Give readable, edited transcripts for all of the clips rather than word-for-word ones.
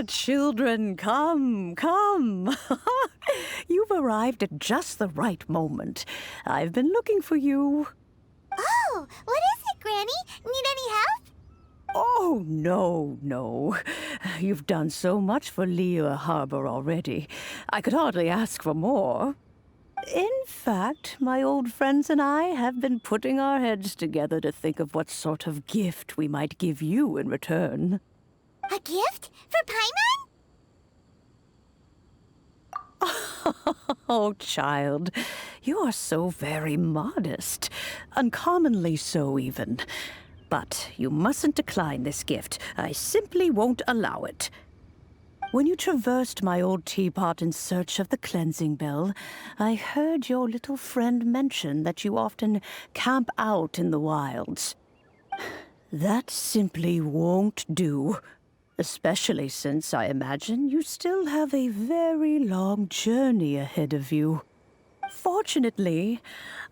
Children, come, come. You've arrived at just the right moment. I've been looking for you. Oh, what is it, Granny? Need any help? Oh, no. You've done so much for Lea Harbor already. I could hardly ask for more. In fact, my old friends and I have been putting our heads together to think of what sort of gift we might give you in return. A gift? For Paimon? Oh, child, you are so very modest. Uncommonly so, even. But you mustn't decline this gift. I simply won't allow it. When you traversed my old teapot in search of the cleansing bell, I heard your little friend mention that you often camp out in the wilds. That simply won't do. Especially since I imagine you still have a very long journey ahead of you. Fortunately,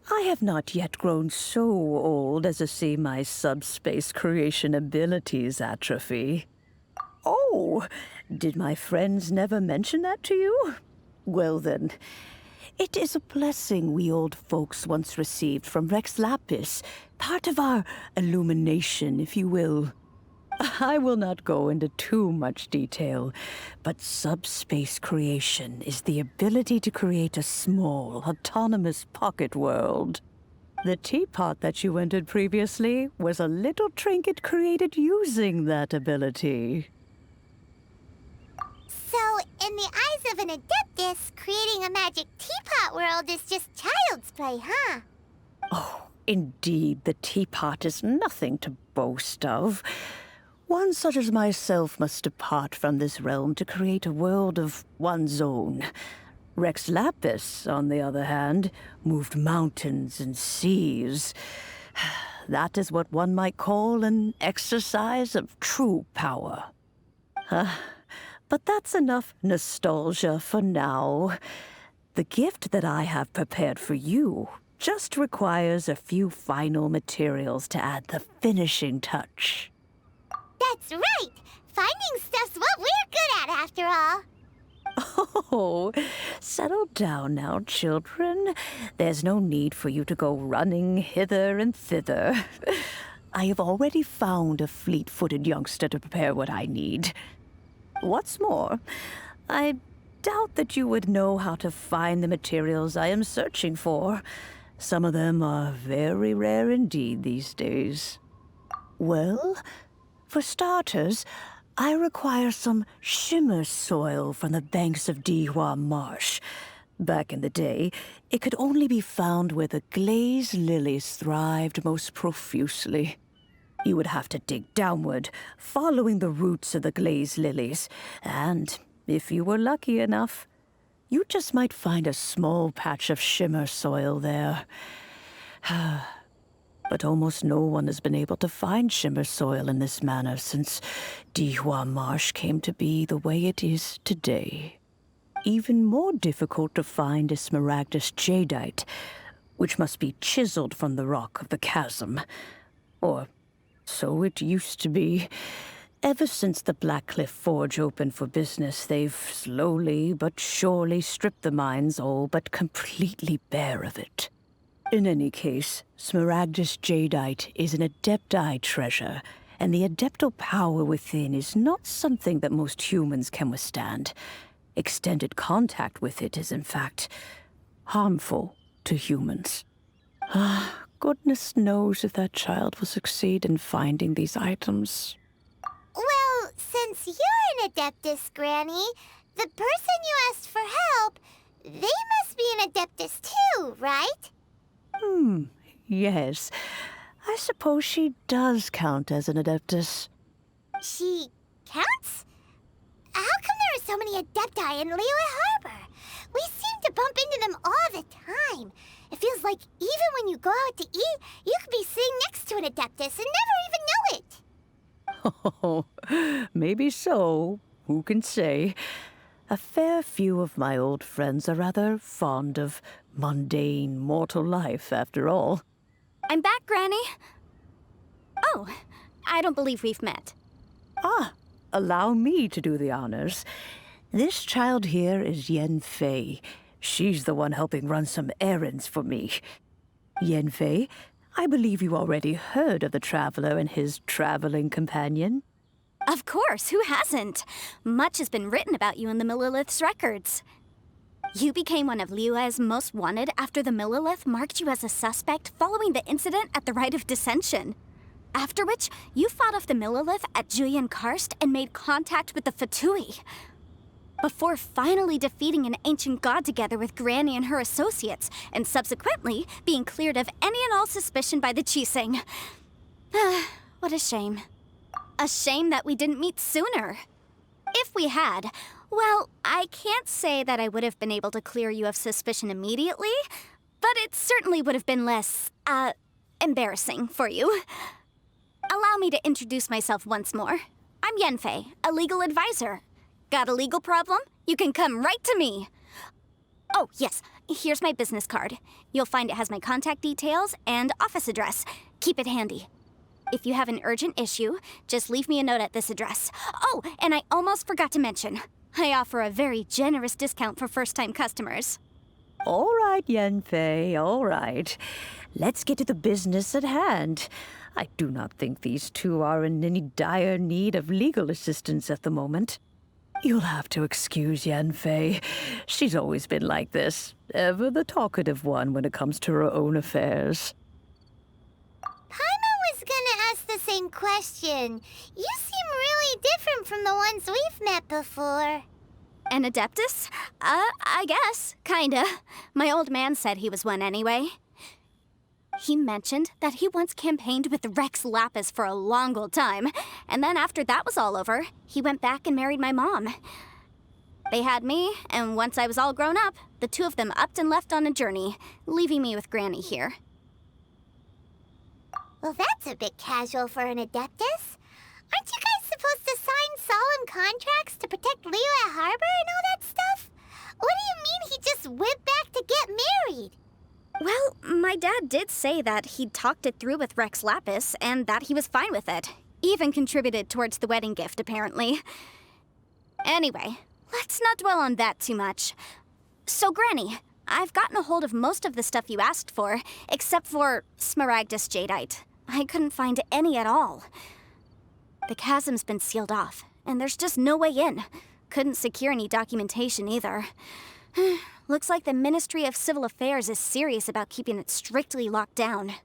I have not yet grown so old as to see my subspace creation abilities atrophy. Oh, did my friends never mention that to you? Well then, it is a blessing we old folks once received from Rex Lapis, part of our illumination, if you will. I will not go into too much detail, but subspace creation is the ability to create a small, autonomous pocket world. The teapot that you entered previously was a little trinket created using that ability. So, in the eyes of an Adeptus, creating a magic teapot world is just child's play, huh? Oh, indeed, the teapot is nothing to boast of. One such as myself must depart from this realm to create a world of one's own. Rex Lapis, on the other hand, moved mountains and seas. That is what one might call an exercise of true power. But that's enough nostalgia for now. The gift that I have prepared for you just requires a few final materials to add the finishing touch. That's right! Finding stuff's what we're good at, after all. Oh, settle down now, children. There's no need for you to go running hither and thither. I have already found a fleet-footed youngster to prepare what I need. What's more, I doubt that you would know how to find the materials I am searching for. Some of them are very rare indeed these days. Well, for starters, I require some shimmer soil from the banks of Dihua Marsh. Back in the day, it could only be found where the glaze lilies thrived most profusely. You would have to dig downward, following the roots of the glaze lilies, and if you were lucky enough, you just might find a small patch of shimmer soil there. But almost no one has been able to find shimmer soil in this manner since Dihua Marsh came to be the way it is today. Even more difficult to find is smaragdus jadeite, which must be chiseled from the rock of the chasm. Or so it used to be. Ever since the Blackcliff Forge opened for business, they've slowly but surely stripped the mines all but completely bare of it. In any case, smaragdus jadeite is an adepti treasure, and the adeptal power within is not something that most humans can withstand. Extended contact with it is, in fact, harmful to humans. Goodness knows if that child will succeed in finding these items. Well, since you're an Adeptus, Granny, the person you asked for help, they must be an Adeptus too, right? Yes. I suppose she does count as an Adeptus. She counts? How come there are so many Adepti in Liyue Harbor? We seem to bump into them all the time. It feels like even when you go out to eat, you could be sitting next to an Adeptus and never even know it. Oh, maybe so. Who can say? A fair few of my old friends are rather fond of mundane mortal life, after all. I'm back, Granny. Oh, I don't believe we've met. Ah, Allow me to do the honors. This child here is Yen Fei. She's the one helping run some errands for me. Yen Fei, I believe you already heard of the traveler and his traveling companion. Of course, who hasn't? Much has been written about you in the Millilith's records. You became one of Liyue's most wanted after the Millilith marked you as a suspect following the incident at the Rite of Dissension. After which, you fought off the Millilith at Julian Karst and made contact with the Fatui. Before finally defeating an ancient god together with Granny and her associates, and subsequently being cleared of any and all suspicion by the Chiseng. What a shame. A shame that we didn't meet sooner. If we had, well, I can't say that I would have been able to clear you of suspicion immediately, but it certainly would have been less, embarrassing for you. Allow me to introduce myself once more. I'm Yenfei, a legal advisor. Got a legal problem? You can come right to me. Oh, yes, here's my business card. You'll find it has my contact details and office address. Keep it handy. If you have an urgent issue, just leave me a note at this address. Oh, and I almost forgot to mention, I offer a very generous discount for first-time customers. All right, Yenfei, all right. Let's get to the business at hand. I do not think these two are in any dire need of legal assistance at the moment. You'll have to excuse Yenfei. She's always been like this, ever the talkative one when it comes to her own affairs. Paimon was gonna ask the same question. You seem really different from the ones we've met before. An Adeptus? I guess. Kinda. My old man said he was one anyway. He mentioned that he once campaigned with Rex Lapis for a long old time, and then after that was all over, he went back and married my mom. They had me, and once I was all grown up, the two of them upped and left on a journey, leaving me with Granny here. Well, that's a bit casual for an Adeptus. Aren't you guys supposed to sign solemn contracts to protect Liyue Harbor and all that stuff? What do you mean he just went back to get married? Well, my dad did say that he'd talked it through with Rex Lapis and that he was fine with it. Even contributed towards the wedding gift, apparently. Anyway, let's not dwell on that too much. So, Granny, I've gotten a hold of most of the stuff you asked for, except for Smaragdus Jadeite. I couldn't find any at all. The chasm's been sealed off, and there's just no way in. Couldn't secure any documentation either. Looks like the Ministry of Civil Affairs is serious about keeping it strictly locked down.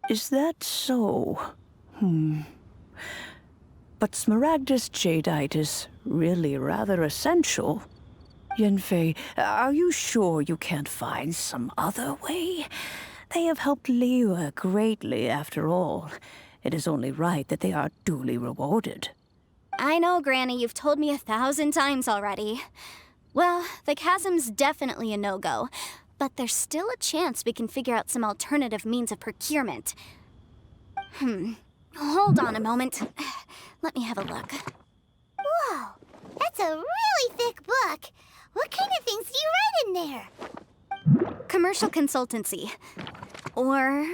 Is that so? But Smaragdus Jadeite is really rather essential. Yenfei, are you sure you can't find some other way? They have helped Liyue greatly, after all. It is only right that they are duly rewarded. I know, Granny, you've told me 1,000 times already. Well, the chasm's definitely a no-go, but there's still a chance we can figure out some alternative means of procurement. Hold on a moment. Let me have a look. Whoa, that's a really thick book. What kind of things do you write in there? Commercial consultancy. Or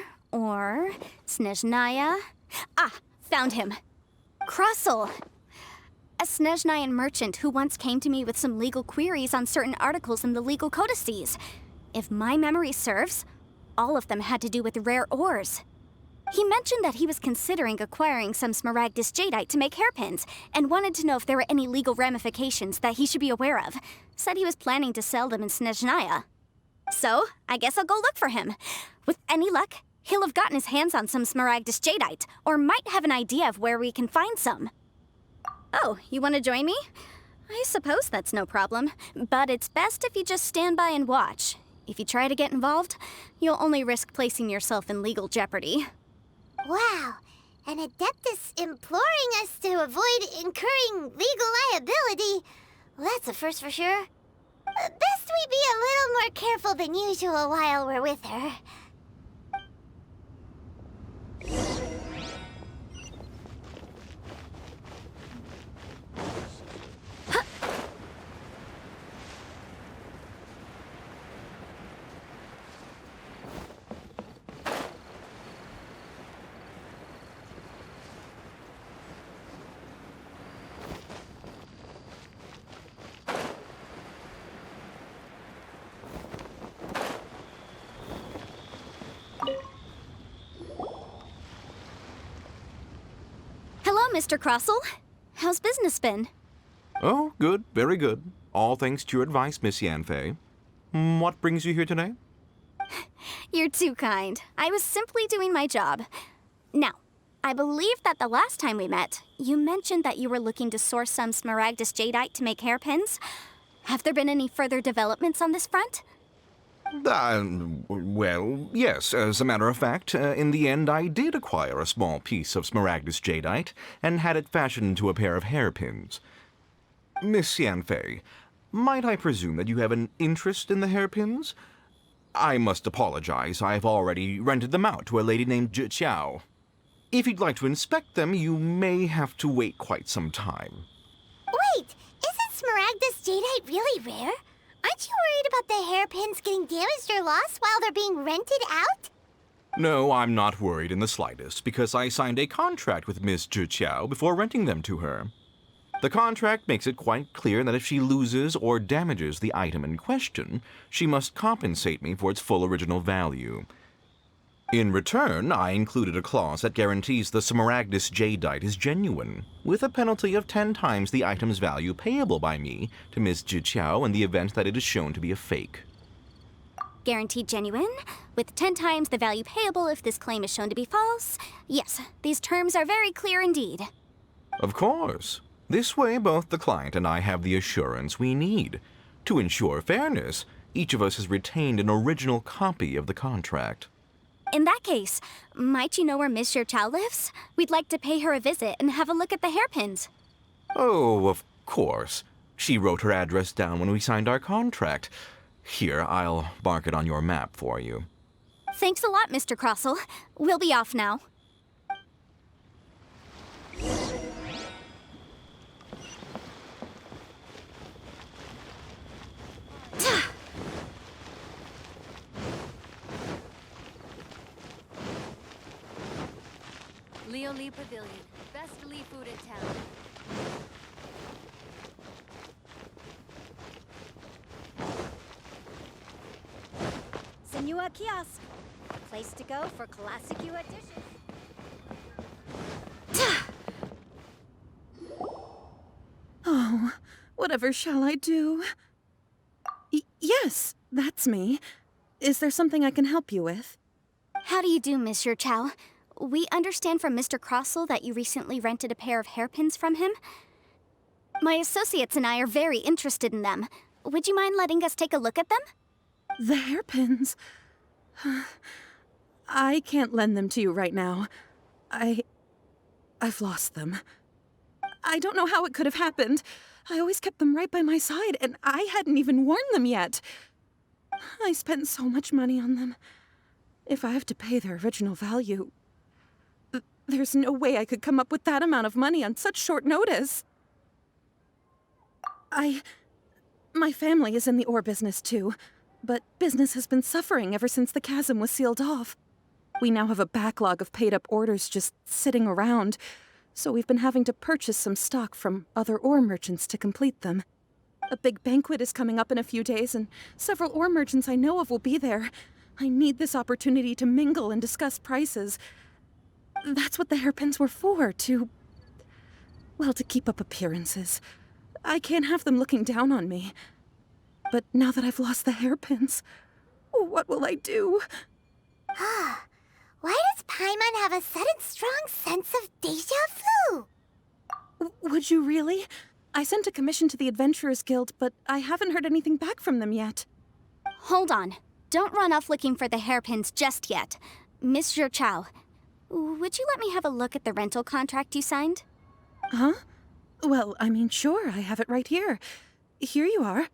Snezhnaya. Ah, found him. Krusel. A Snezhnayan merchant who once came to me with some legal queries on certain articles in the legal codices. If my memory serves, all of them had to do with rare ores. He mentioned that he was considering acquiring some Smaragdus Jadeite to make hairpins, and wanted to know if there were any legal ramifications that he should be aware of. Said he was planning to sell them in Snezhnaya. So, I guess I'll go look for him. With any luck, he'll have gotten his hands on some Smaragdus Jadeite, or might have an idea of where we can find some. Oh, you want to join me? I suppose that's no problem, but it's best if you just stand by and watch. If you try to get involved, you'll only risk placing yourself in legal jeopardy. Wow, an Adeptus imploring us to avoid incurring legal liability. Well, that's a first for sure. Best we be a little more careful than usual while we're with her. Mr. Crossell. How's business been? Oh, good, very good. All thanks to your advice, Miss Yanfei. What brings you here today? You're too kind. I was simply doing my job. Now, I believe that the last time we met, you mentioned that you were looking to source some smaragdus jadeite to make hairpins. Have there been any further developments on this front? Well, yes. As a matter of fact, in the end, I did acquire a small piece of smaragdus jadeite and had it fashioned into a pair of hairpins. Miss Yanfei, might I presume that you have an interest in the hairpins? I must apologize. I've already rented them out to a lady named Zhi. If you'd like to inspect them, you may have to wait quite some time. Wait, isn't smaragdus jadeite really rare? Aren't you worried about the hairpins getting damaged or lost while they're being rented out? No, I'm not worried in the slightest, because I signed a contract with Miss Zhi before renting them to her. The contract makes it quite clear that if she loses or damages the item in question, she must compensate me for its full original value. In return, I included a clause that guarantees the smaragdus jadeite is genuine, with a penalty of 10 times the item's value payable by me to Miss Zhi in the event that it is shown to be a fake. Guaranteed genuine, with 10 times the value payable if this claim is shown to be false. Yes, these terms are very clear indeed. Of course. This way, both the client and I have the assurance we need. To ensure fairness, each of us has retained an original copy of the contract. In that case, might you know where Miss Zhi lives? We'd like to pay her a visit and have a look at the hairpins. Oh, of course. She wrote her address down when we signed our contract. Here, I'll mark it on your map for you. Thanks a lot, Mr. Crossell. We'll be off now. Leo Lee Pavilion. Best Lee food in town. Senua Kiosk. Place to go for classic Yua dishes. Oh, whatever shall I do? Yes, that's me. Is there something I can help you with? How do you do, Miss Zhi? We understand from Mr. Crossell that you recently rented a pair of hairpins from him. My associates and I are very interested in them. Would you mind letting us take a look at them? The hairpins? I can't lend them to you right now. I've lost them. I don't know how it could have happened. I always kept them right by my side, and I hadn't even worn them yet. I spent so much money on them. If I have to pay their original value, there's no way I could come up with that amount of money on such short notice. My family is in the ore business too, but business has been suffering ever since the chasm was sealed off. We now have a backlog of paid-up orders just sitting around, so we've been having to purchase some stock from other ore merchants to complete them. A big banquet is coming up in a few days, and several ore merchants I know of will be there. I need this opportunity to mingle and discuss prices. That's what the hairpins were for, to keep up appearances. I can't have them looking down on me. But now that I've lost the hairpins, what will I do? Why does Paimon have a sudden strong sense of deja vu? Would you really? I sent a commission to the Adventurers Guild, but I haven't heard anything back from them yet. Hold on. Don't run off looking for the hairpins just yet. Miss Zhi, would you let me have a look at the rental contract you signed? Huh? Well, I mean, sure, I have it right here. Here you are.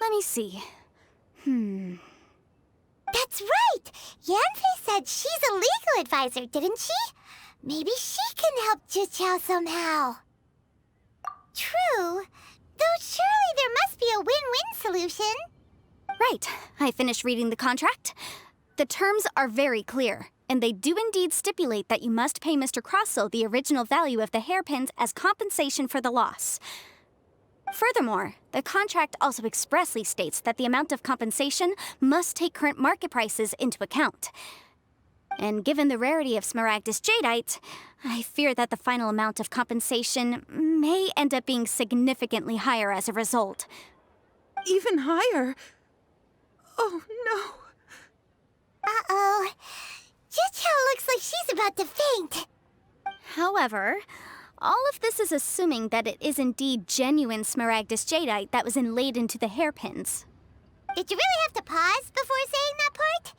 Let me see. That's right! Yanfei said she's a legal advisor, didn't she? Maybe she can help Zhi somehow. True. Though surely there must be a win-win solution. Right. I finished reading the contract. The terms are very clear, and they do indeed stipulate that you must pay Mr. Crossell the original value of the hairpins as compensation for the loss. Furthermore, the contract also expressly states that the amount of compensation must take current market prices into account. And given the rarity of Smaragdus jadeite, I fear that the final amount of compensation may end up being significantly higher as a result. Even higher? Oh, no. Uh-oh. Juchao looks like she's about to faint. However, all of this is assuming that it is indeed genuine Smaragdus jadeite that was inlaid into the hairpins. Did you really have to pause before saying that part?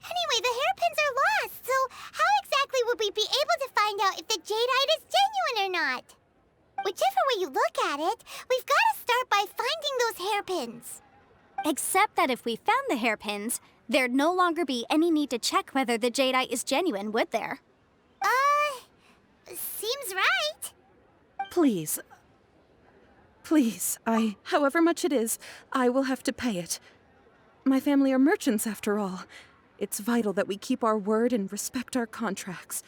Anyway, the hairpins are lost, so how exactly would we be able to find out if the jadeite is genuine or not? Whichever way you look at it, we've got to start by finding those hairpins. Except that if we found the hairpins, there'd no longer be any need to check whether the jadeite is genuine, would there? Seems right. Please. Please, however much it is, I will have to pay it. My family are merchants, after all. It's vital that we keep our word and respect our contracts.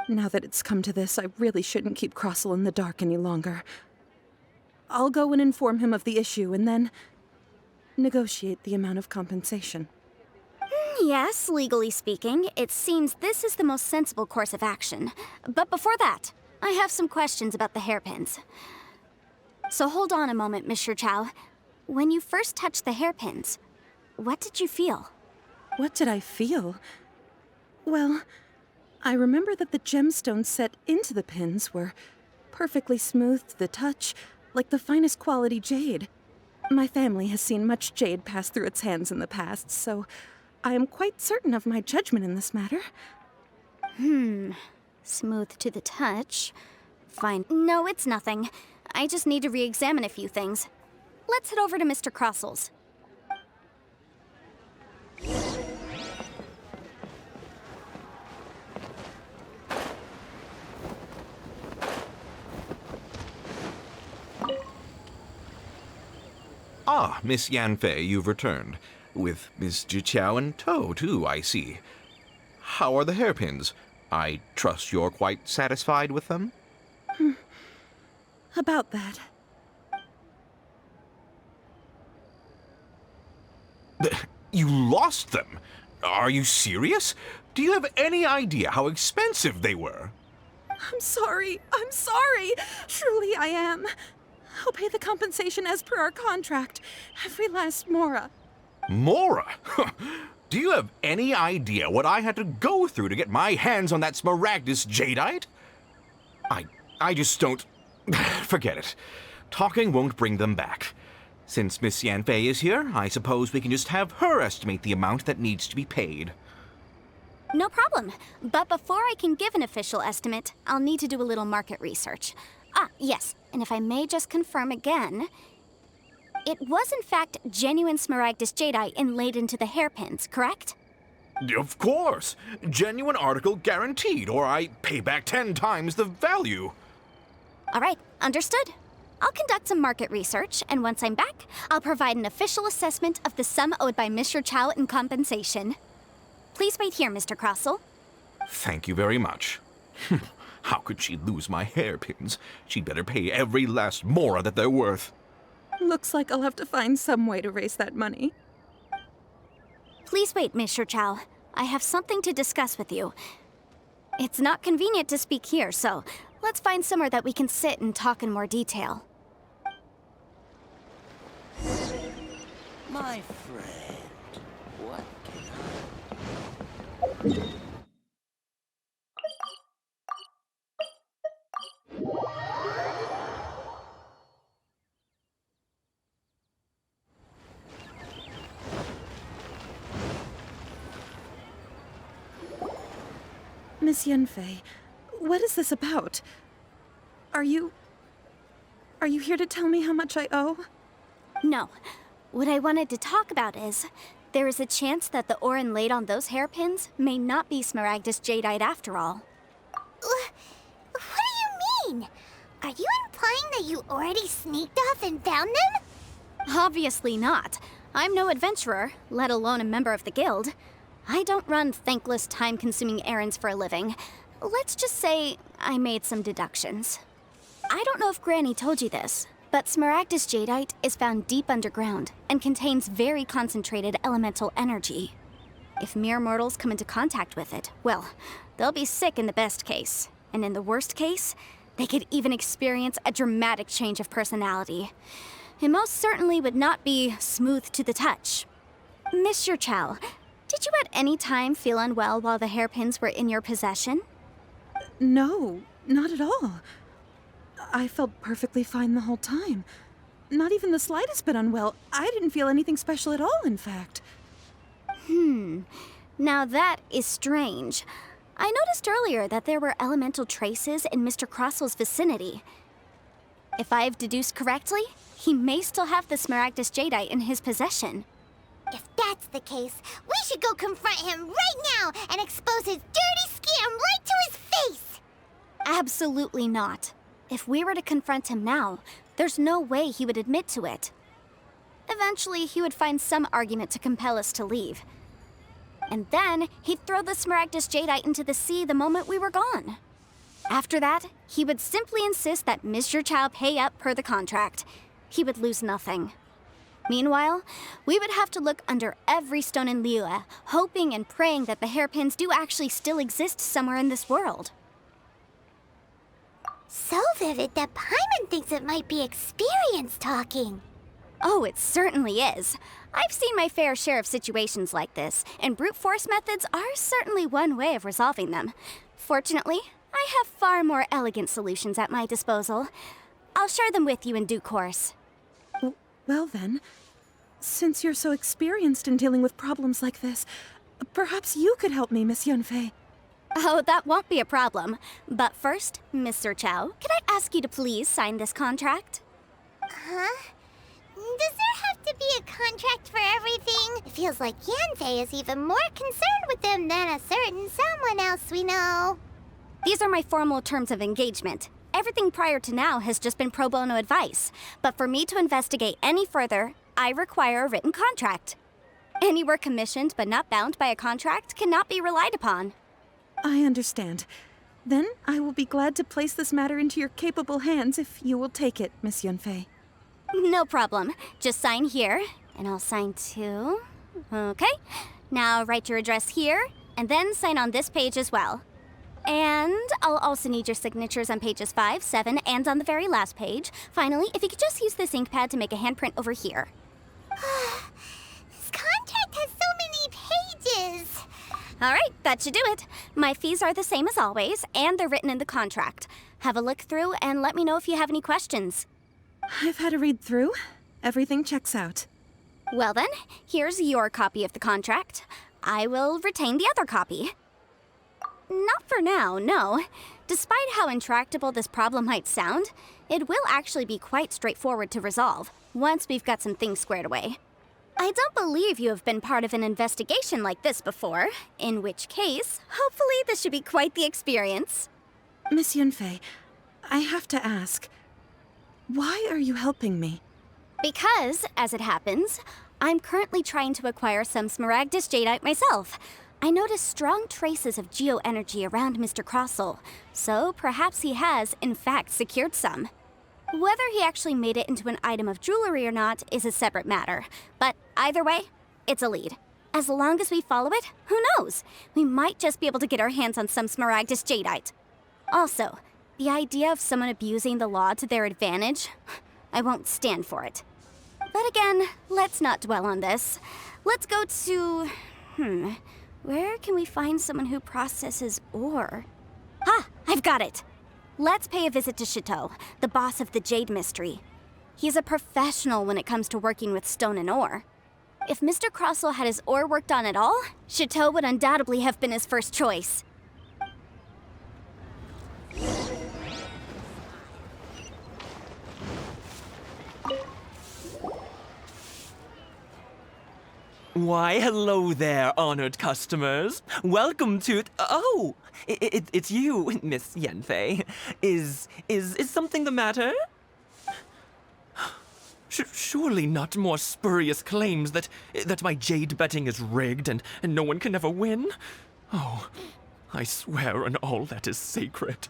Now that it's come to this, I really shouldn't keep Crossel in the dark any longer. I'll go and inform him of the issue and then negotiate the amount of compensation. Yes, legally speaking, it seems this is the most sensible course of action. But before that, I have some questions about the hairpins. So hold on a moment, Miss Chow. When you first touched the hairpins, what did you feel? What did I feel? Well, I remember that the gemstones set into the pins were perfectly smooth to the touch, like the finest quality jade. My family has seen much jade pass through its hands in the past, so I am quite certain of my judgment in this matter. Smooth to the touch. Fine. No, it's nothing. I just need to re-examine a few things. Let's head over to Mr. Crossel's. Ah, Miss Yanfei, you've returned. With Miss Jiqiao in tow, too, I see. How are the hairpins? I trust you're quite satisfied with them? About that. You lost them? Are you serious? Do you have any idea how expensive they were? I'm sorry. Truly I am. I'll pay the compensation as per our contract. Every last mora. Mora? Do you have any idea what I had to go through to get my hands on that Smaragdus jadeite? I just don't... Forget it. Talking won't bring them back. Since Miss Yanfei is here, I suppose we can just have her estimate the amount that needs to be paid. No problem. But before I can give an official estimate, I'll need to do a little market research. Ah, yes. And if I may just confirm again, it was in fact genuine Smaragdus jadeite inlaid into the hairpins, correct? Of course. Genuine article guaranteed, or I pay back 10 times the value. All right, understood. I'll conduct some market research, and once I'm back, I'll provide an official assessment of the sum owed by Mr. Chow in compensation. Please wait here, Mr. Crossel. Thank you very much. How could she lose my hairpins? She'd better pay every last mora that they're worth. Looks like I'll have to find some way to raise that money. Please wait, Mr. Chow. I have something to discuss with you. It's not convenient to speak here, so let's find somewhere that we can sit and talk in more detail. My friend, what can Miss Yanfei, what is this about? Are you here to tell me how much I owe? No. What I wanted to talk about is, there is a chance that the ore inlaid on those hairpins may not be Smaragdus jadeite after all. What do you mean? Are you implying that you already sneaked off and found them? Obviously not. I'm no adventurer, let alone a member of the guild. I don't run thankless, time-consuming errands for a living. Let's just say I made some deductions. I don't know if Granny told you this, but Smaragdus jadeite is found deep underground and contains very concentrated elemental energy. If mere mortals come into contact with it, well, they'll be sick in the best case. And in the worst case, they could even experience a dramatic change of personality. It most certainly would not be smooth to the touch. Mr. Chow, did you at any time feel unwell while the hairpins were in your possession? No, not at all. I felt perfectly fine the whole time. Not even the slightest bit unwell. I didn't feel anything special at all, in fact. Now that is strange. I noticed earlier that there were elemental traces in Mr. Crossel's vicinity. If I've deduced correctly, he may still have the Smaragdus Jadeite in his possession. If that's the case, we should go confront him right now and expose his dirty scam right to his face! Absolutely not. If we were to confront him now, there's no way he would admit to it. Eventually, he would find some argument to compel us to leave. And then, he'd throw the Smaragdus Jadeite into the sea the moment we were gone. After that, he would simply insist that Mr. Chow pay up per the contract. He would lose nothing. Meanwhile, we would have to look under every stone in Liyue, hoping and praying that the hairpins do actually still exist somewhere in this world. So vivid that Paimon thinks it might be experience talking. Oh, it certainly is. I've seen my fair share of situations like this, and brute force methods are certainly one way of resolving them. Fortunately, I have far more elegant solutions at my disposal. I'll share them with you in due course. Well then, since you're so experienced in dealing with problems like this, perhaps you could help me, Miss Yunfei. Oh, that won't be a problem. But first, Mr. Chow, could I ask you to please sign this contract? Huh? Does there have to be a contract for everything? It feels like Yanfei is even more concerned with them than a certain someone else we know. These are my formal terms of engagement. Everything prior to now has just been pro bono advice. But for me to investigate any further, I require a written contract. Any work commissioned but not bound by a contract cannot be relied upon. I understand. Then I will be glad to place this matter into your capable hands if you will take it, Miss Yunfei. No problem. Just sign here, and I'll sign too. Okay. Now write your address here, and then sign on this page as well. And I'll also need your signatures on pages 5, 7, and on the very last page. Finally, if you could just use this ink pad to make a handprint over here. This contract has so many pages. All right, that should do it. My fees are the same as always, and they're written in the contract. Have a look through and let me know if you have any questions. I've had a read through. Everything checks out. Well then, here's your copy of the contract. I will retain the other copy. Not for now, no. Despite how intractable this problem might sound, it will actually be quite straightforward to resolve, once we've got some things squared away. I don't believe you have been part of an investigation like this before, in which case, hopefully this should be quite the experience. Miss Yunfei, I have to ask, why are you helping me? Because, as it happens, I'm currently trying to acquire some Smaragdus Jadeite myself. I noticed strong traces of geoenergy around Mr. Crossel, so perhaps he has, in fact, secured some. Whether he actually made it into an item of jewelry or not is a separate matter, but either way, it's a lead. As long as we follow it, who knows? We might just be able to get our hands on some Smaragdus Jadeite. Also, the idea of someone abusing the law to their advantage, I won't stand for it. But again, let's not dwell on this. Let's go to... where can we find someone who processes ore? Ah, I've got it! Let's pay a visit to Chateau, the boss of the Jade Mystery. He's a professional when it comes to working with stone and ore. If Mr. Crossel had his ore worked on at all, Chateau would undoubtedly have been his first choice. Why, hello there, honored customers. Welcome to... Oh, it's you, Miss Yanfei. Is something the matter? Surely not more spurious claims that my jade betting is rigged and no one can ever win? Oh, I swear on all that is sacred.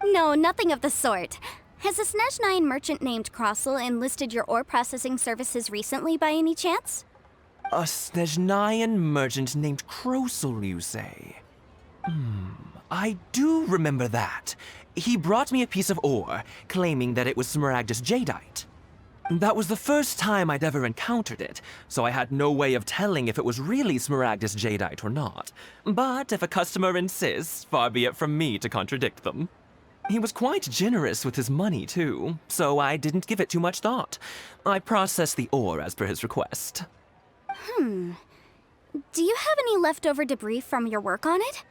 No, nothing of the sort. Has a Snezhnine merchant named Crossel enlisted your ore processing services recently by any chance? A Snezhnayan merchant named Krosel, you say? I do remember that. He brought me a piece of ore, claiming that it was Smaragdus jadeite. That was the first time I'd ever encountered it, so I had no way of telling if it was really Smaragdus jadeite or not. But if a customer insists, far be it from me to contradict them. He was quite generous with his money, too, so I didn't give it too much thought. I processed the ore as per his request. Do you have any leftover debris from your work on it?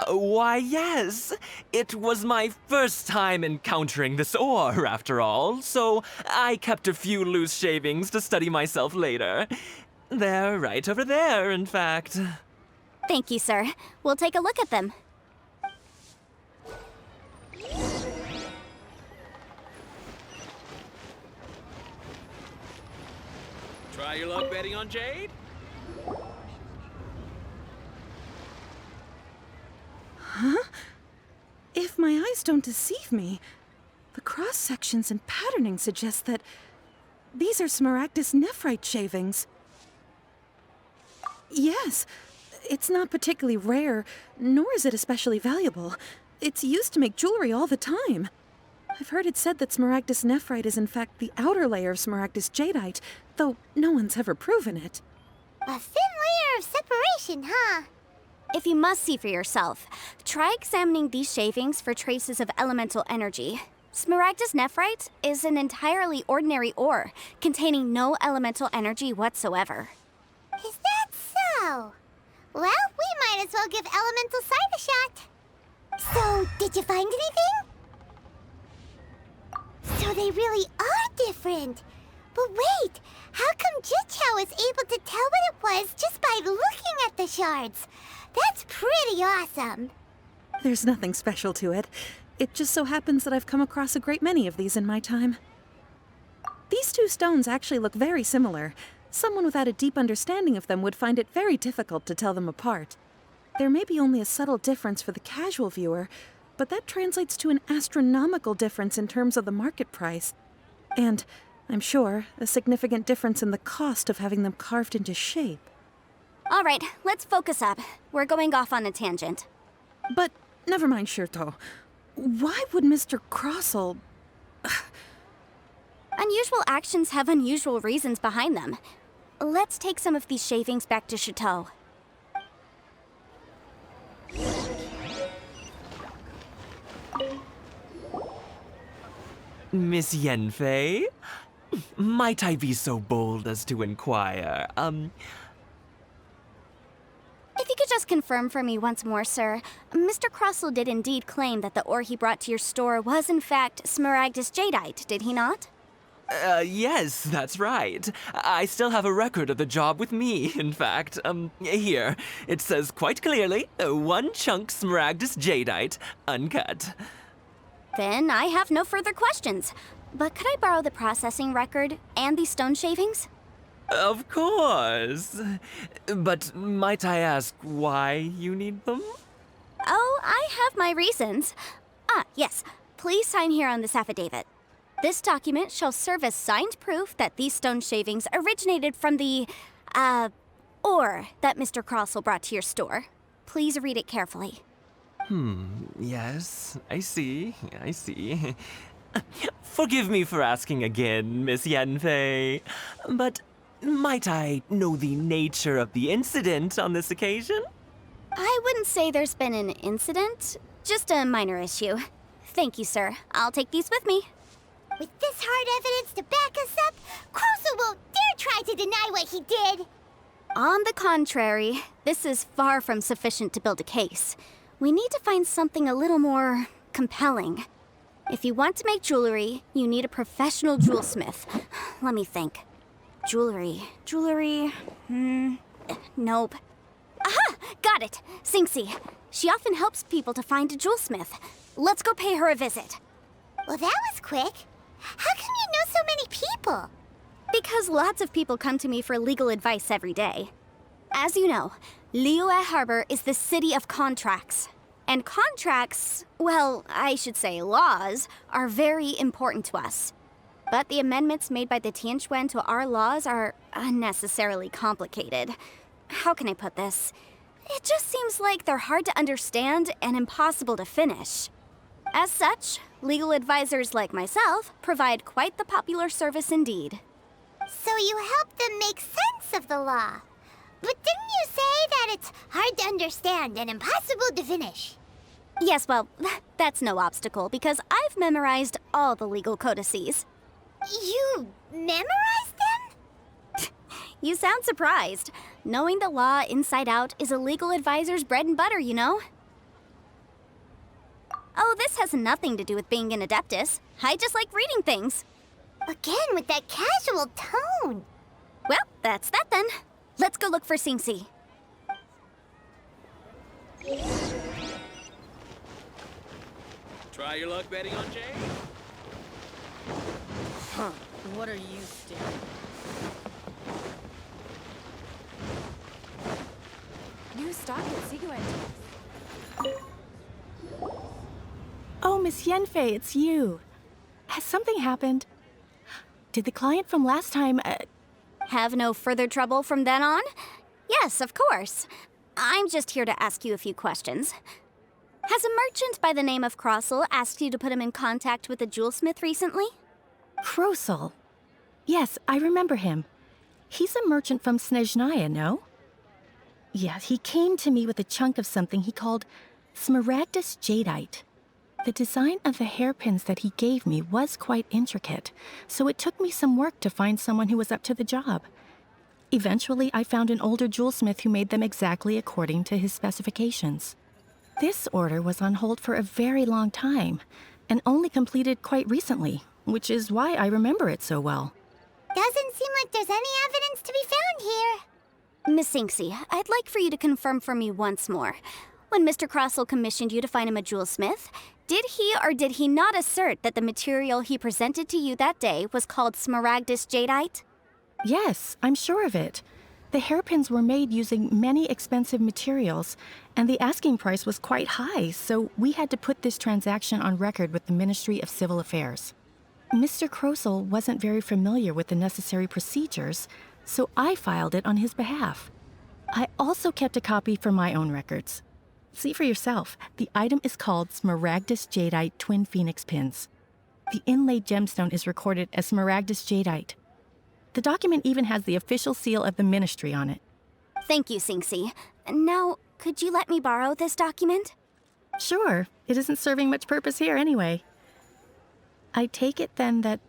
Why, yes. It was my first time encountering this ore, after all, so I kept a few loose shavings to study myself later. They're right over there, in fact. Thank you, sir. We'll take a look at them. Try your luck betting on Jade? If my eyes don't deceive me, the cross-sections and patterning suggest that these are Smaragdus nephrite shavings. Yes, it's not particularly rare, nor is it especially valuable. It's used to make jewelry all the time. I've heard it said that Smaragdus nephrite is in fact the outer layer of Smaragdus jadeite, though no one's ever proven it. A thin layer of separation, huh? If you must see for yourself, try examining these shavings for traces of elemental energy. Smaragdus nephrite is an entirely ordinary ore, containing no elemental energy whatsoever. Is that so? Well, we might as well give elemental sight a shot. So, did you find anything? So they really are different. But wait, how come Jichao is able to tell what it was just by looking at the shards? That's pretty awesome. There's nothing special to it. It just so happens that I've come across a great many of these in my time. These two stones actually look very similar. Someone without a deep understanding of them would find it very difficult to tell them apart. There may be only a subtle difference for the casual viewer, but that translates to an astronomical difference in terms of the market price. And, I'm sure, a significant difference in the cost of having them carved into shape. All right, let's focus up. We're going off on a tangent. But never mind, Shirto. Why would Mr. Crossell... Unusual actions have unusual reasons behind them. Let's take some of these shavings back to Chateau. Miss Yenfei? Might I be so bold as to inquire, If you could just confirm for me once more, sir. Mr. Crossell did indeed claim that the ore he brought to your store was in fact Smaragdus jadeite, did he not? Yes, that's right. I still have a record of the job with me, in fact. Here. It says quite clearly, 1 chunk Smaragdus jadeite, uncut. Then I have no further questions. But could I borrow the processing record and these stone shavings? Of course. But might I ask why you need them? Oh, I have my reasons. Ah, yes. Please sign here on this affidavit. This document shall serve as signed proof that these stone shavings originated from the, ore that Mr. Crossell brought to your store. Please read it carefully. Yes, I see. Forgive me for asking again, Miss Yenfei, but might I know the nature of the incident on this occasion? I wouldn't say there's been an incident, just a minor issue. Thank you, sir. I'll take these with me. With this hard evidence to back us up, Crossell won't dare try to deny what he did. On the contrary, this is far from sufficient to build a case. We need to find something a little more compelling. If you want to make jewelry, you need a professional jewelsmith. Let me think. Jewelry. Nope. Aha! Got it! Sinxi. She often helps people to find a jewelsmith. Let's go pay her a visit. Well, that was quick. How come you know so many people? Because lots of people come to me for legal advice every day. As you know, Liyue Harbor is the city of contracts. And contracts, well, I should say laws, are very important to us. But the amendments made by the Tianquan to our laws are unnecessarily complicated. How can I put this? It just seems like they're hard to understand and impossible to finish. As such, legal advisors like myself provide quite the popular service indeed. So you help them make sense of the law. But didn't you say that it's hard to understand and impossible to finish? Yes, well, that's no obstacle because I've memorized all the legal codices. You memorized them? You sound surprised. Knowing the law inside out is a legal advisor's bread and butter, you know? Oh, this has nothing to do with being an adeptus. I just like reading things. Again, with that casual tone. Well, that's that then. Let's go look for Xingxi. Try your luck betting on Jade? Huh. What are you staring? New stock at Seguin. Oh, Miss Yenfei, it's you. Has something happened? Did the client from last time, Have no further trouble from then on? Yes, of course. I'm just here to ask you a few questions. Has a merchant by the name of Crossel asked you to put him in contact with a jewelsmith recently? Krosel? Yes, I remember him. He's a merchant from Snezhnaya, no? Yeah, he came to me with a chunk of something he called smaragdus jadeite. The design of the hairpins that he gave me was quite intricate, so it took me some work to find someone who was up to the job. Eventually, I found an older jewelsmith who made them exactly according to his specifications. This order was on hold for a very long time, and only completed quite recently, which is why I remember it so well. Doesn't seem like there's any evidence to be found here. Miss Xingxi, I'd like for you to confirm for me once more. When Mr. Crossel commissioned you to find him a jewelsmith, did he or did he not assert that the material he presented to you that day was called smaragdus jadeite? Yes, I'm sure of it. The hairpins were made using many expensive materials, and the asking price was quite high, so we had to put this transaction on record with the Ministry of Civil Affairs. Mr. Krosel wasn't very familiar with the necessary procedures, so I filed it on his behalf. I also kept a copy for my own records. See for yourself, the item is called Smaragdus Jadeite Twin Phoenix Pins. The inlaid gemstone is recorded as Smaragdus Jadeite. The document even has the official seal of the ministry on it. Thank you, Xingxi. Now, could you let me borrow this document? Sure, it isn't serving much purpose here anyway. I take it then that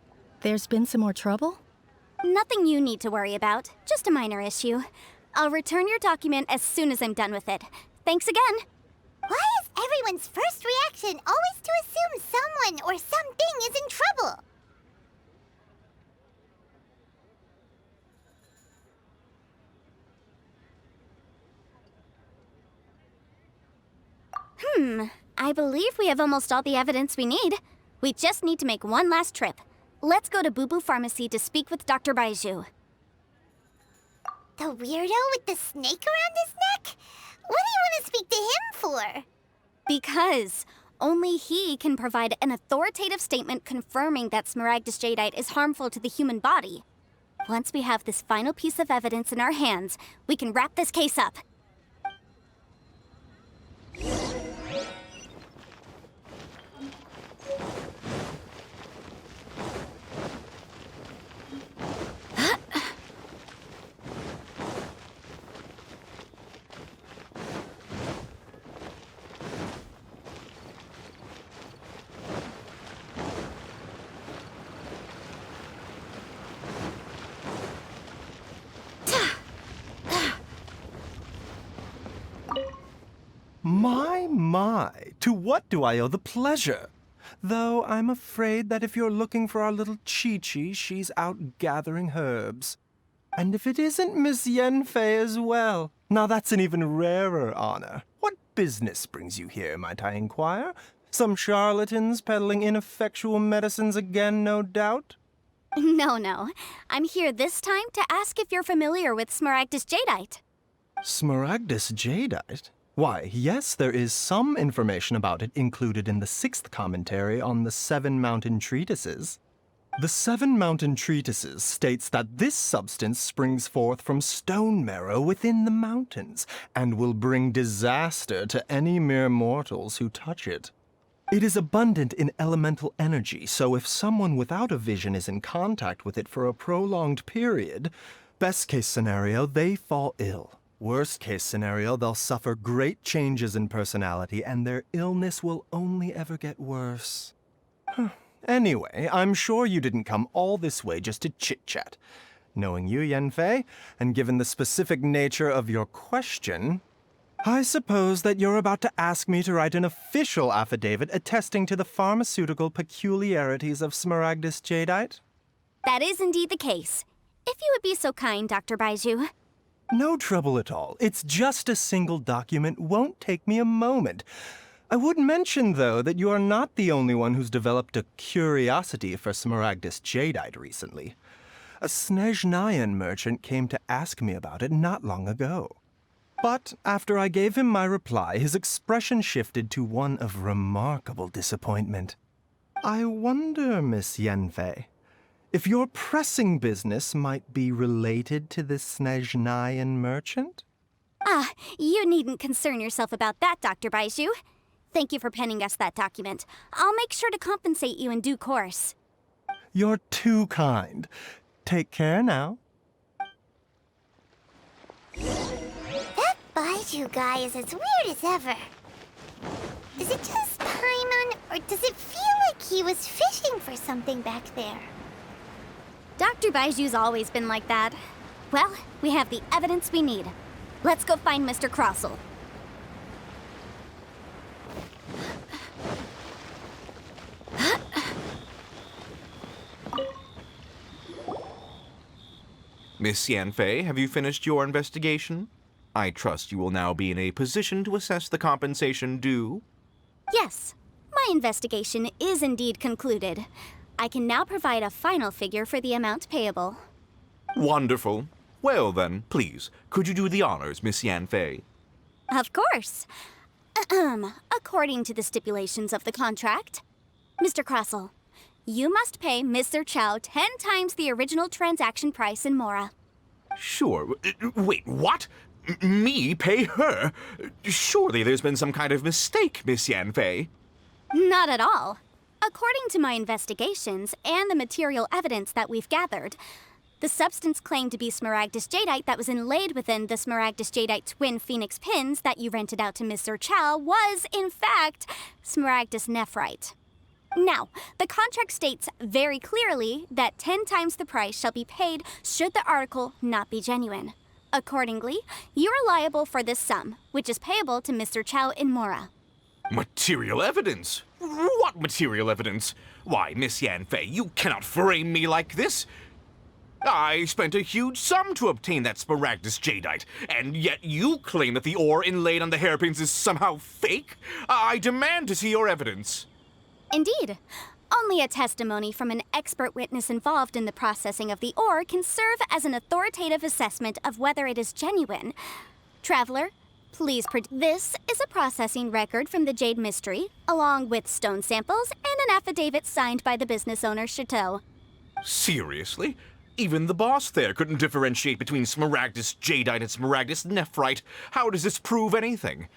there's been some more trouble? Nothing you need to worry about, just a minor issue. I'll return your document as soon as I'm done with it. Thanks again. Why is everyone's first reaction always to assume someone or something is in trouble? I believe we have almost all the evidence we need. We just need to make one last trip. Let's go to Boo Boo Pharmacy to speak with Dr. Baiju. The weirdo with the snake around his neck? What do you want to speak to him for? Because only he can provide an authoritative statement confirming that smaragdus jadeite is harmful to the human body. Once we have this final piece of evidence in our hands, we can wrap this case up. My, to what do I owe the pleasure? Though I'm afraid that if you're looking for our little Chi-Chi, she's out gathering herbs. And if it isn't Miss Yenfei as well, now that's an even rarer honor. What business brings you here, might I inquire? Some charlatans peddling ineffectual medicines again, no doubt? No. I'm here this time to ask if you're familiar with smaragdus jadeite. Smaragdus jadeite? Why, yes, there is some information about it included in the 6th commentary on the 7 mountain treatises. The Seven Mountain Treatises states that this substance springs forth from stone marrow within the mountains and will bring disaster to any mere mortals who touch it. It is abundant in elemental energy, so if someone without a vision is in contact with it for a prolonged period, best case scenario, they fall ill. Worst case scenario, they'll suffer great changes in personality and their illness will only ever get worse. Anyway, I'm sure you didn't come all this way just to chit-chat. Knowing you, Yanfei, and given the specific nature of your question, I suppose that you're about to ask me to write an official affidavit attesting to the pharmaceutical peculiarities of Smaragdus jadeite? That is indeed the case. If you would be so kind, Dr. Baiju. No trouble at all. It's just a single document. Won't take me a moment. I would mention, though, that you are not the only one who's developed a curiosity for Smaragdus jadeite recently. A Snezhnayan merchant came to ask me about it not long ago. But after I gave him my reply, his expression shifted to one of remarkable disappointment. I wonder, Miss Yanfei, if your pressing business might be related to this Snezhnayan merchant? You needn't concern yourself about that, Dr. Baiju. Thank you for penning us that document. I'll make sure to compensate you in due course. You're too kind. Take care now. That Baiju guy is as weird as ever. Is it just Paimon, or does it feel like he was fishing for something back there? Dr. Baiju's always been like that. Well, we have the evidence we need. Let's go find Mr. Crossell. Miss Yanfei, have you finished your investigation? I trust you will now be in a position to assess the compensation due. Yes, my investigation is indeed concluded. I can now provide a final figure for the amount payable. Wonderful. Well then, please, could you do the honors, Miss Yanfei? Of course. According to the stipulations of the contract, Mr. Crossell, you must pay Mr. Chow 10 times the original transaction price in Mora. Sure. Wait, what? Me pay her? Surely there's been some kind of mistake, Miss Yanfei. Not at all. According to my investigations and the material evidence that we've gathered, the substance claimed to be Smaragdus jadeite that was inlaid within the Smaragdus jadeite twin phoenix pins that you rented out to Mr. Chow was, in fact, Smaragdus nephrite. Now, the contract states very clearly that 10 times the price shall be paid should the article not be genuine. Accordingly, you are liable for this sum, which is payable to Mr. Chow in Mora. Material evidence? What material evidence? Why, Miss Yanfei, you cannot frame me like this. I spent a huge sum to obtain that Smaragdus jadeite, and yet you claim that the ore inlaid on the hairpins is somehow fake? I demand to see your evidence. Indeed. Only a testimony from an expert witness involved in the processing of the ore can serve as an authoritative assessment of whether it is genuine. Traveler, please this is a processing record from the Jade Mystery, along with stone samples and an affidavit signed by the business owner, Chateau. Seriously? Even the boss there couldn't differentiate between Smaragdus jadeite and Smaragdus nephrite. How does this prove anything?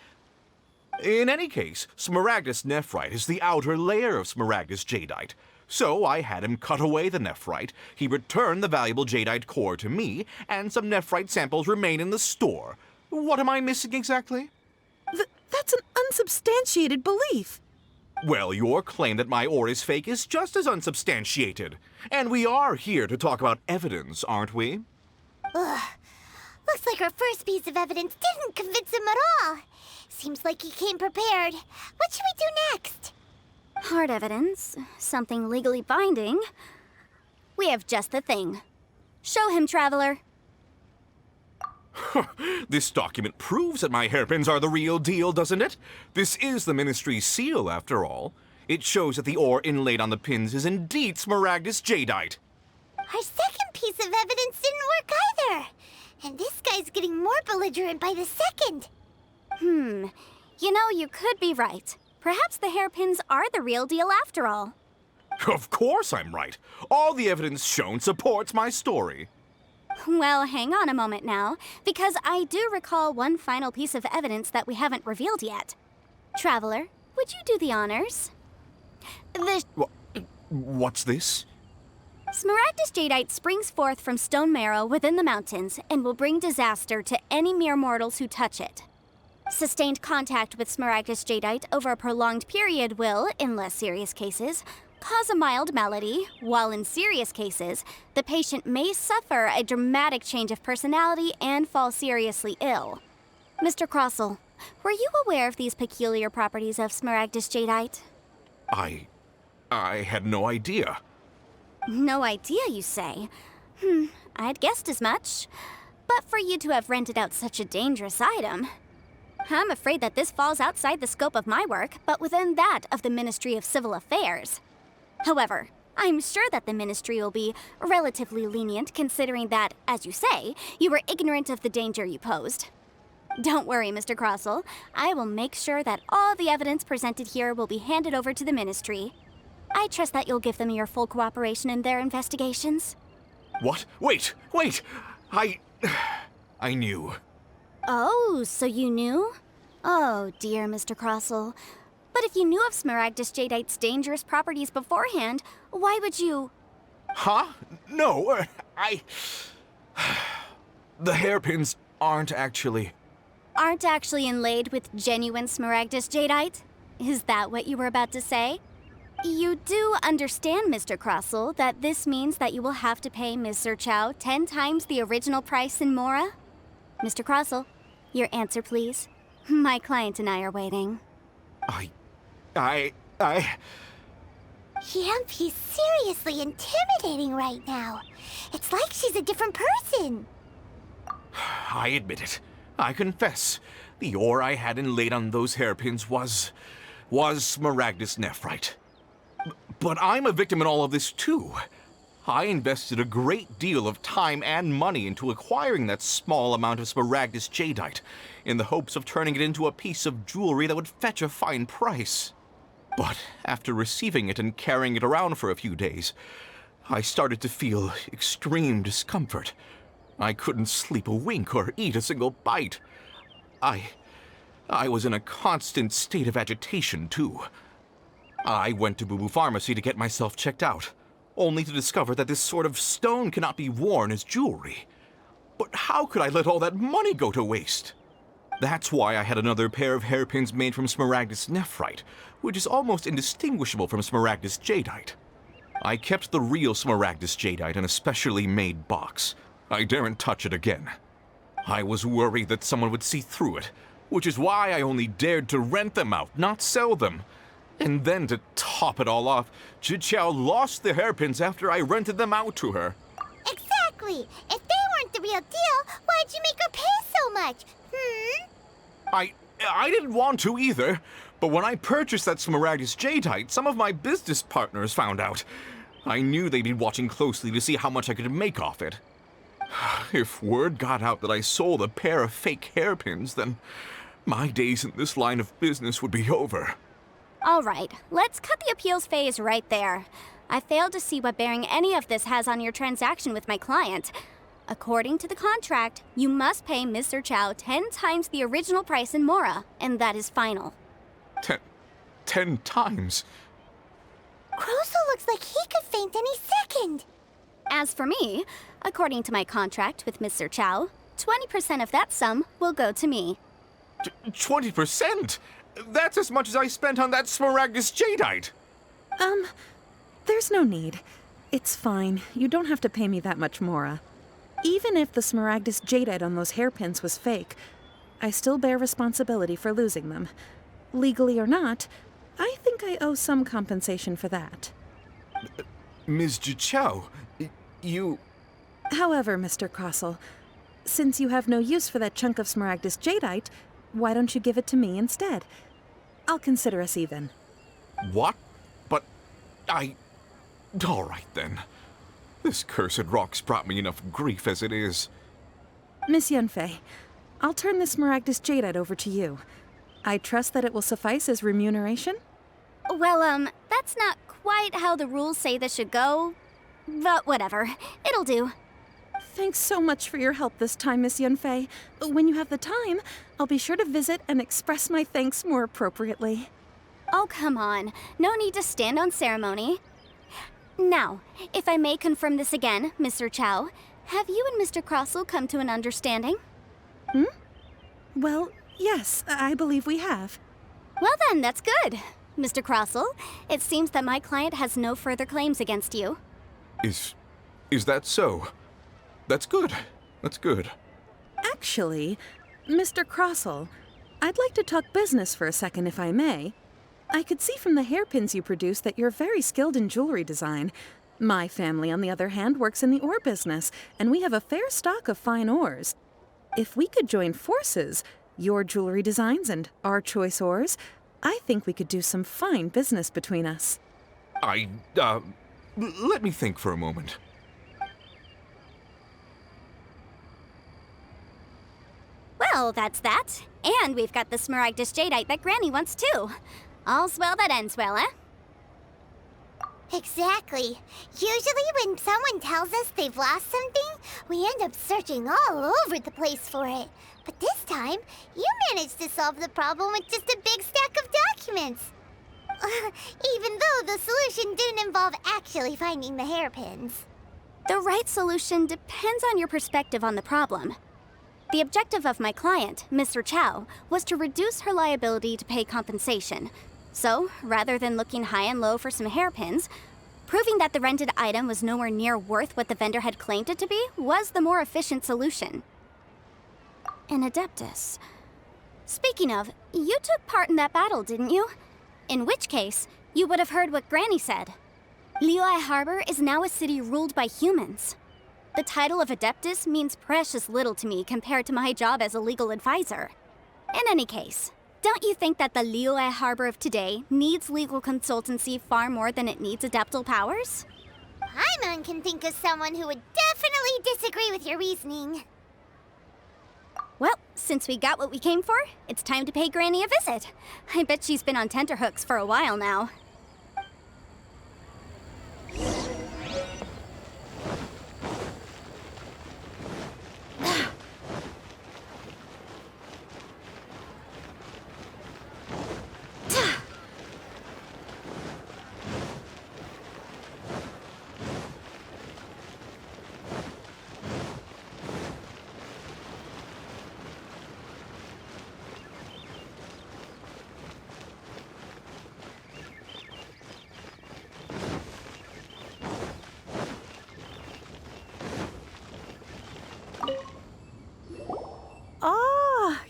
In any case, Smaragdus nephrite is the outer layer of Smaragdus jadeite. So I had him cut away the nephrite, he returned the valuable jadeite core to me, and some nephrite samples remain in the store. What am I missing exactly? That's an unsubstantiated belief. Well, your claim that my ore is fake is just as unsubstantiated. And we are here to talk about evidence, aren't we? Ugh. Looks like our first piece of evidence didn't convince him at all. Seems like he came prepared. What should we do next? Hard evidence, something legally binding. We have just the thing. Show him, Traveler. This document proves that my hairpins are the real deal, doesn't it? This is the Ministry's seal, after all. It shows that the ore inlaid on the pins is indeed Smaragdus jadeite. Our second piece of evidence didn't work either. And this guy's getting more belligerent by the second. You know, you could be right. Perhaps the hairpins are the real deal after all. Of course I'm right. All the evidence shown supports my story. Well, hang on a moment now, because I do recall one final piece of evidence that we haven't revealed yet. Traveler, would you do the honors? What's this? Smaragdus jadeite springs forth from stone marrow within the mountains and will bring disaster to any mere mortals who touch it. Sustained contact with Smaragdus jadeite over a prolonged period will, in less serious cases, cause a mild malady, while in serious cases, the patient may suffer a dramatic change of personality and fall seriously ill. Mr. Crossell, were you aware of these peculiar properties of Smaragdus jadeite? I had no idea. No idea, you say? I'd guessed as much. But for you to have rented out such a dangerous item, I'm afraid that this falls outside the scope of my work, but within that of the Ministry of Civil Affairs. However, I'm sure that the Ministry will be relatively lenient considering that, as you say, you were ignorant of the danger you posed. Don't worry, Mr. Crossell. I will make sure that all the evidence presented here will be handed over to the Ministry. I trust that you'll give them your full cooperation in their investigations. What? Wait! I knew. Oh, so you knew? Oh, dear Mr. Crossell. But if you knew of Smaragdus jadeite's dangerous properties beforehand, why would you... Huh? No, The hairpins aren't actually inlaid with genuine Smaragdus jadeite? Is that what you were about to say? You do understand, Mr. Crossell, that this means that you will have to pay Ms. Zerchow 10 times the original price in Mora? Mr. Crossell, your answer, please. My client and I are waiting. Yampy's seriously intimidating right now. It's like she's a different person. I admit it. I confess. The ore I had inlaid on those hairpins was Smaragdus nephrite. But I'm a victim in all of this, too. I invested a great deal of time and money into acquiring that small amount of Smaragdus jadeite, in the hopes of turning it into a piece of jewelry that would fetch a fine price. But after receiving it and carrying it around for a few days, I started to feel extreme discomfort. I couldn't sleep a wink or eat a single bite. I was in a constant state of agitation, too. I went to Boo Boo Pharmacy to get myself checked out, only to discover that this sort of stone cannot be worn as jewelry. But how could I let all that money go to waste? That's why I had another pair of hairpins made from Smaragdus nephrite, which is almost indistinguishable from Smaragdus jadeite. I kept the real Smaragdus jadeite in a specially made box. I daren't touch it again. I was worried that someone would see through it, which is why I only dared to rent them out, not sell them. And then to top it all off, Zhiqiao lost the hairpins after I rented them out to her. Exactly! If they weren't the real deal, why'd you make her pay so much? I didn't want to either, but when I purchased that Smaragdus jadeite, some of my business partners found out. I knew they'd be watching closely to see how much I could make off it. If word got out that I sold a pair of fake hairpins, then my days in this line of business would be over. All right, let's cut the appeals phase right there. I failed to see what bearing any of this has on your transaction with my client. According to the contract, you must pay Ms. Zerchow 10 times the original price in Mora, and that is final. 10 times? Crossell looks like he could faint any second. As for me, according to my contract with Ms. Zerchow, 20% of that sum will go to me. 20%? That's as much as I spent on that Smaragdus jadeite. There's no need. It's fine. You don't have to pay me that much, Mora. Even if the Smaragdus jadeite on those hairpins was fake, I still bear responsibility for losing them. Legally or not, I think I owe some compensation for that. Ms. Zhiqiao, you... However, Mr. Crossell, since you have no use for that chunk of Smaragdus jadeite, why don't you give it to me instead? I'll consider us even. What? But all right, then. This cursed rock's brought me enough grief as it is. Miss Yunfei, I'll turn the Smaragdus jadeite over to you. I trust that it will suffice as remuneration? Well, that's not quite how the rules say this should go, but whatever. It'll do. Thanks so much for your help this time, Miss Yunfei. When you have the time, I'll be sure to visit and express my thanks more appropriately. Oh, come on. No need to stand on ceremony. Now, if I may confirm this again, Mr. Chow, have you and Mr. Crossell come to an understanding? Well, yes, I believe we have. Well then, that's good. Mr. Crossell, it seems that my client has no further claims against you. Is that so? That's good. That's good. Actually, Mr. Crossell, I'd like to talk business for a second if I may. I could see from the hairpins you produce that you're very skilled in jewelry design. My family, on the other hand, works in the ore business, and we have a fair stock of fine ores. If we could join forces, your jewelry designs and our choice ores, I think we could do some fine business between us. Let me think for a moment. Well, that's that. And we've got the smaragdus jadeite that Granny wants too. All's well that ends well, eh? Exactly. Usually when someone tells us they've lost something, we end up searching all over the place for it. But this time, you managed to solve the problem with just a big stack of documents. Even though the solution didn't involve actually finding the hairpins. The right solution depends on your perspective on the problem. The objective of my client, Mr. Chow, was to reduce her liability to pay compensation. So, rather than looking high and low for some hairpins, proving that the rented item was nowhere near worth what the vendor had claimed it to be was the more efficient solution. An Adeptus. Speaking of, you took part in that battle, didn't you? In which case, you would have heard what Granny said. Liyue Harbor is now a city ruled by humans. The title of Adeptus means precious little to me compared to my job as a legal advisor. In any case, don't you think that the Liyue Harbor of today needs legal consultancy far more than it needs adeptal powers? Paimon can think of someone who would definitely disagree with your reasoning. Well, since we got what we came for, it's time to pay Granny a visit. I bet she's been on tenterhooks for a while now.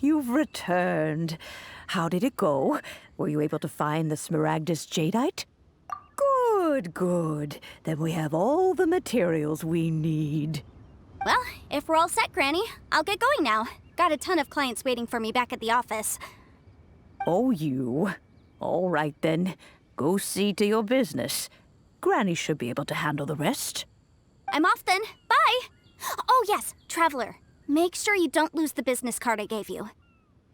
You've returned. How did it go? Were you able to find the smaragdus jadeite? Good, good. Then we have all the materials we need. Well, if we're all set, Granny, I'll get going now. Got a ton of clients waiting for me back at the office. Oh, you? All right, then. Go see to your business. Granny should be able to handle the rest. I'm off then. Bye! Oh, yes, Traveler. Make sure you don't lose the business card I gave you.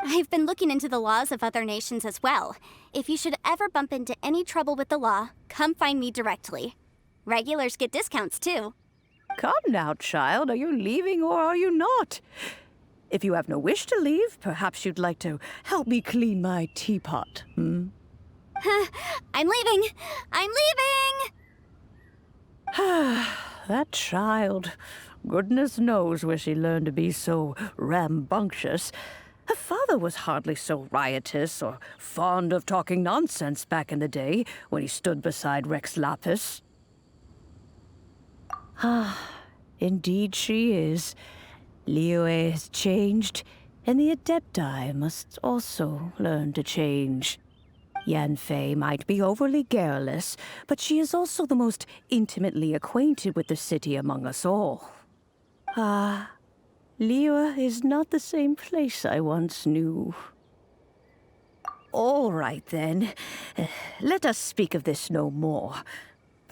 I've been looking into the laws of other nations as well. If you should ever bump into any trouble with the law, come find me directly. Regulars get discounts, too. Come now, child. Are you leaving or are you not? If you have no wish to leave, perhaps you'd like to help me clean my teapot, I'm leaving! I'm leaving! That child. Goodness knows where she learned to be so rambunctious. Her father was hardly so riotous or fond of talking nonsense back in the day when he stood beside Rex Lapis. Indeed she is. Liyue has changed, and the Adepti must also learn to change. Yanfei might be overly garrulous, but she is also the most intimately acquainted with the city among us all. Liyue is not the same place I once knew. All right, then. Let us speak of this no more.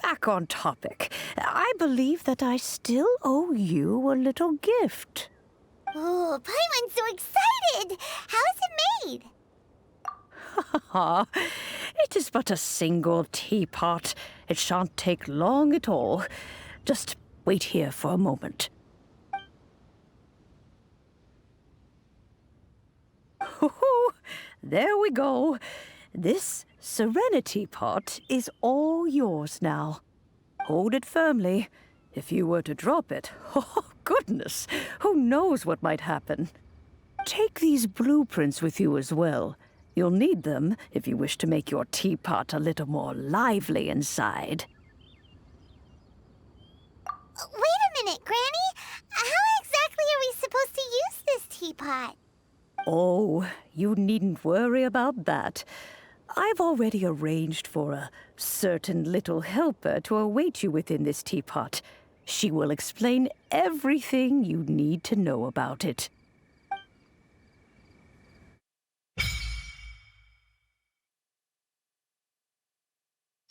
Back on topic. I believe that I still owe you a little gift. Oh, Paimon's so excited! How is it made? It is but a single teapot, It shan't take long at all. Just wait here for a moment. Hoo-hoo! There we go. This serenity pot is all yours now. Hold it firmly. If you were to drop it, oh goodness, who knows what might happen. Take these blueprints with you as well. You'll need them if you wish to make your teapot a little more lively inside. Wait a minute, Granny. How exactly are we supposed to use this teapot? Oh, you needn't worry about that. I've already arranged for a certain little helper to await you within this teapot. She will explain everything you need to know about it.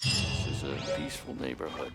This is a peaceful neighborhood.